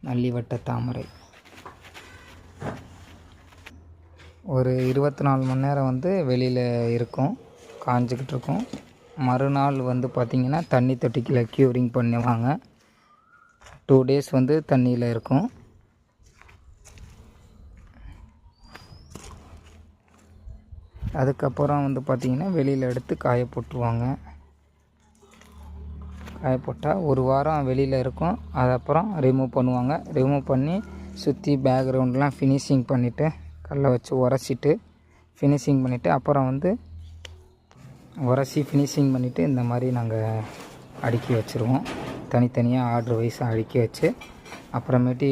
நல்லிவட்ட தாமரை. ஒரு 24 மணி நேரம் வந்து வெளியில் இருக்கும், காஞ்சிக்கிட்டு இருக்கும். மறுநாள் வந்து பார்த்திங்கன்னா தண்ணி தொட்டிக்கில் க்யூரிங் பண்ணுவாங்க. 2 days வந்து தண்ணியில் இருக்கும். அதுக்கப்புறம் வந்து பார்த்திங்கன்னா வெளியில் எடுத்து காய போட்டுருவாங்க. காய போட்டால் ஒரு வாரம் வெளியில் இருக்கும். அதுக்கப்புறம் ரிமூவ் பண்ணுவாங்க. ரிமூவ் பண்ணி சுற்றி பேக்ரவுண்ட்லாம் ஃபினிஷிங் பண்ணிவிட்டு கல்லை வச்சு உரசிட்டு ஃபினிஷிங் பண்ணிவிட்டு அப்புறம் வந்து உரசி ஃபினிஷிங் பண்ணிவிட்டு இந்த மாதிரி நாங்கள் அடுக்கி வச்சுருவோம். தனித்தனியாக ஆர்டர் வைஸாக அடுக்கி வச்சு அப்புறமேட்டு